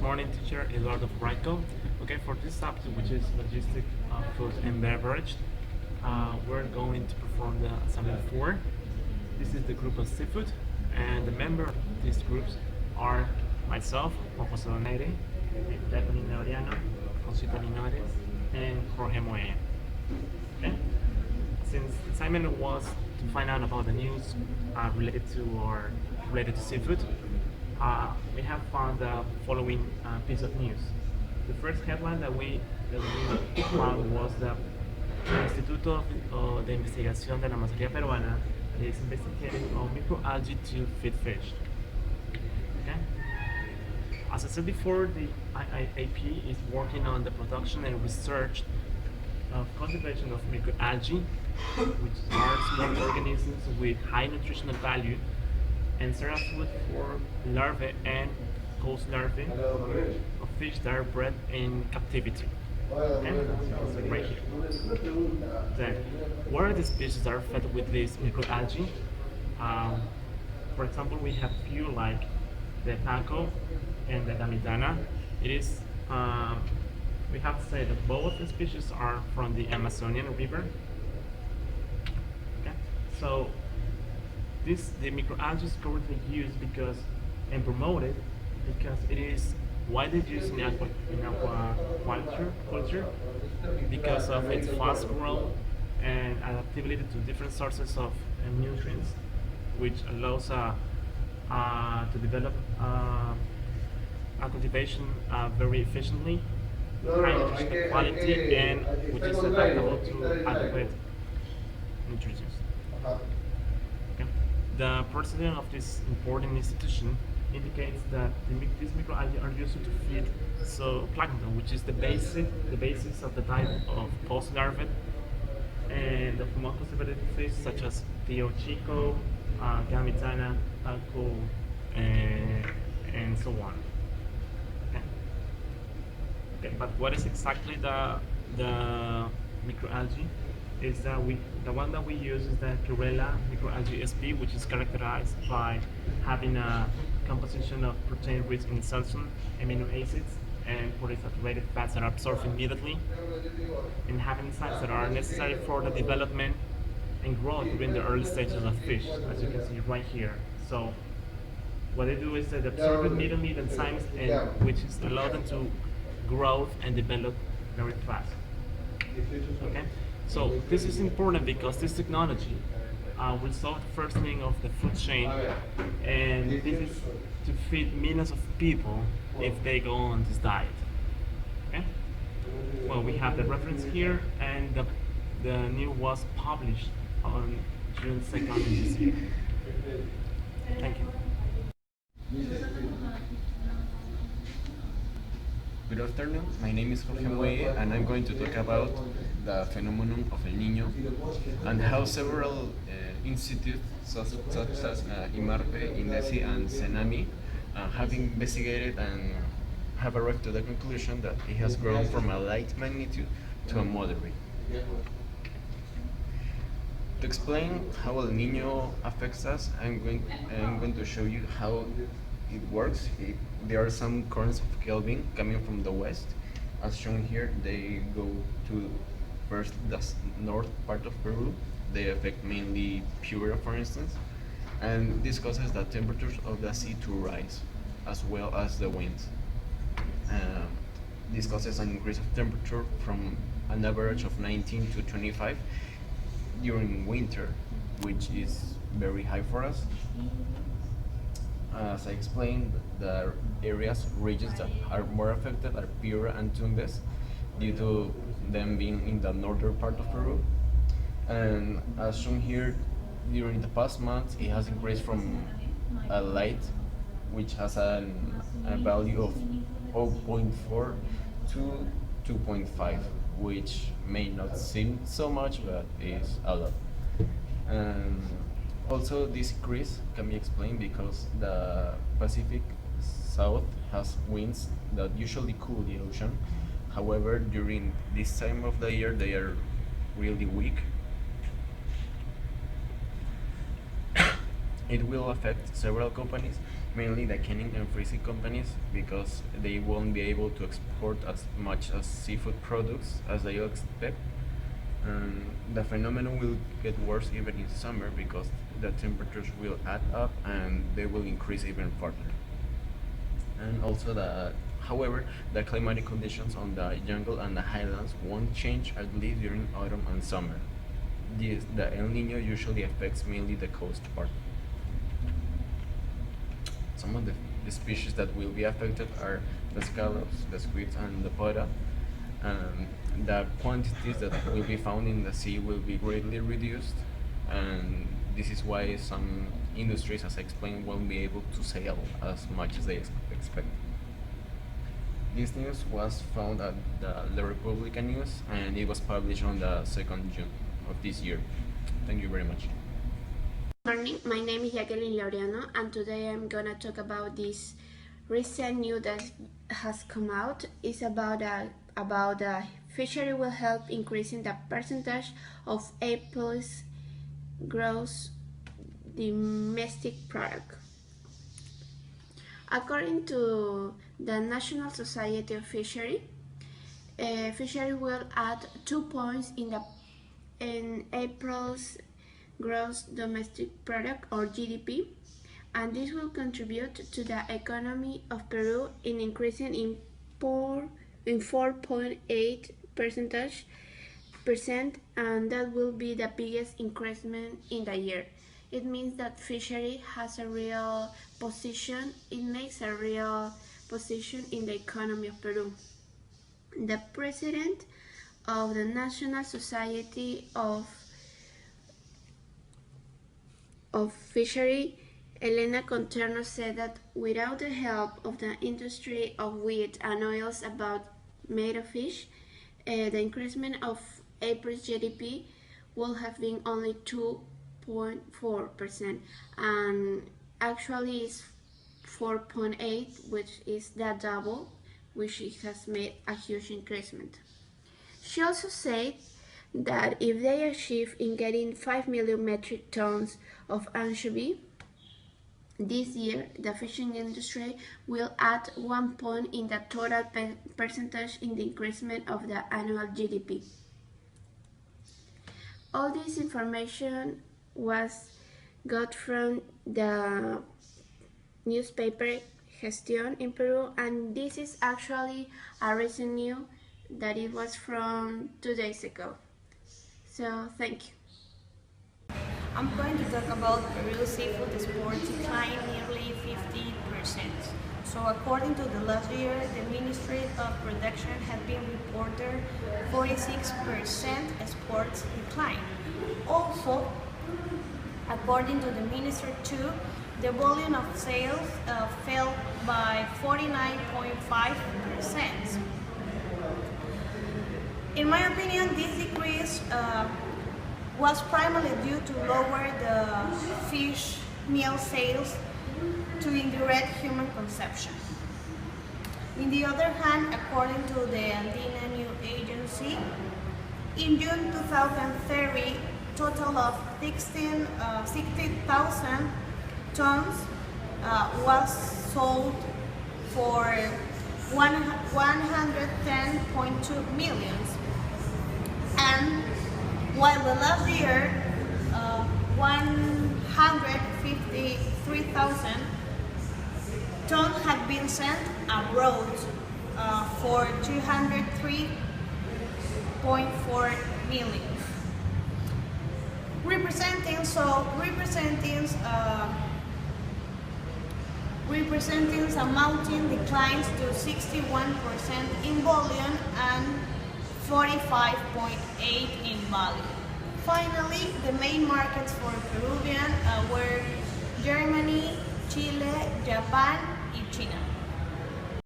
morning, teacher Eduardo Franco. Okay, for this subject, which is logistic, food and beverage, we're going to perform the assignment 4. This is the group of seafood, and the members of these groups are myself, José Donayre, Jacqueline Laureano, Rosita Linarez, and Jorge Muelle. Okay? Since the assignment was to find out about the news related to seafood, we have found the following piece of news. The first headline that we found was the Instituto de Investigación de la Masonería Peruana is investigating on microalgae to feed fish. Okay? As I said before, the IIAP is working on the production and research of cultivation of microalgae, which are small organisms with high nutritional value and serve as food for larvae and host larvae of fish that are bred in captivity. Okay? So right here. Then, what are the species that are fed with these microalgae? For example, we have few like the paco and the damitana. It is we have to say that both the species are from the Amazonian River. Okay, so the microalgae is currently used because and promoted because it is widely used in aquaculture because of its fast growth and adaptability to different sources of nutrients, which allows to develop a cultivation very efficiently, high nutritional quality, and which is adaptable to adequate nutrients. Okay. The president of this important institution indicates that these microalgae are used to feed plankton, which is the basis of the diet of post larvae and of more cultivated fish such as Tio Chico, Gamitana, Paco, and so on. Okay. Okay, but what is exactly the microalgae? Is that the one that we use is the Chlorella microalgae SP, which is characterized by having a composition of protein-rich in certain amino acids and polysaturated fats that are absorbed immediately, and having enzymes that are necessary for the development and growth during the early stages of fish, as you can see right here. So what they do is they absorb immediately the enzymes, and which is allow them to grow and develop very fast. Okay. So this is important because this technology will solve the first thing of the food chain, and this is to feed millions of people if they go on this diet. Okay? Well, we have the reference here, and the news was published on June 2nd this year. Thank you. Good afternoon, my name is Jorge Muelle, and I'm going to talk about the phenomenon of El Niño and how several institutes such as IMARPE, INDECI, and CENAMI have investigated and have arrived to the conclusion that it has grown from a light magnitude to a moderate. To explain how El Niño affects us, I'm going to show you how it works. There are some currents of Kelvin coming from the west. As shown here, they go to first the north part of Peru. They affect mainly Piura, for instance, and this causes the temperatures of the sea to rise, as well as the winds. This causes an increase of temperature from an average of 19 to 25 during winter, which is very high for us. As I explained, the regions that are more affected are Piura and Tumbes, due to them being in the northern part of Peru. And as shown here, during the past months, it has increased from a light, which has a value of 0.4 to 2.5, which may not seem so much, but is a lot. And also, this increase can be explained because the Pacific South has winds that usually cool the ocean. However, during this time of the year, they are really weak. It will affect several companies, mainly the canning and freezing companies, because they won't be able to export as much as seafood products as they expect. And the phenomenon will get worse even in summer because the temperatures will add up and they will increase even further. And also however, the climatic conditions on the jungle and the highlands won't change at least during autumn and summer. The El Nino usually affects mainly the coast part. Some of the species that will be affected are the scallops, the squids, and the pota. The quantities that will be found in the sea will be greatly reduced, and this is why some industries, as I explained, won't be able to sail as much as they expect. This news was found at the La Repubblica News, and it was published on the 2nd June of this year. Thank you very much. Good morning, my name is Jacqueline Laureano, and today I'm gonna talk about this recent news that has come out. It's about the fishery will help increasing the percentage of April's gross domestic product. According to the National Society of Fishery, fishery will add 2 points in April's gross domestic product or GDP, and this will contribute to the economy of Peru in increasing in 4.8%, and that will be the biggest increment in the year. It means that fishery has a real position, it makes a real position in the economy of Peru. The president of the National Society of Fishery, Elena Conterno, said that without the help of the industry of wheat and oils made of fish, the increment of April's GDP will have been only 2.4%, and actually is 4.8%, which is the double, which it has made a huge increment. She also said that if they achieve in getting 5 million metric tons of anchovy this year, the fishing industry will add 1 point in the total percentage in the increment of the annual GDP. All this information was got from the newspaper Gestión in Peru, and this is actually a recent news that it was from 2 days ago. So thank you. I'm going to talk about Peru's seafood export decline nearly 50%. So according to the last year, the Ministry of Production had been reported 46% exports decline. Also, according to the Ministry too, the volume of sales fell by 49.5%. In my opinion, this decrease was primarily due to lower the fish meal sales to indirect human consumption. On the other hand, according to the Andina News Agency, in June 2030, total of 60,000 tons was sold for 110.2 million. And while the last year 153,000 tons had been sent abroad for 203.4 million, representing amounting declines to 61% in volume and 45.8% in value. Finally, the main markets for Peruvian were Germany, Chile, Japan, and China.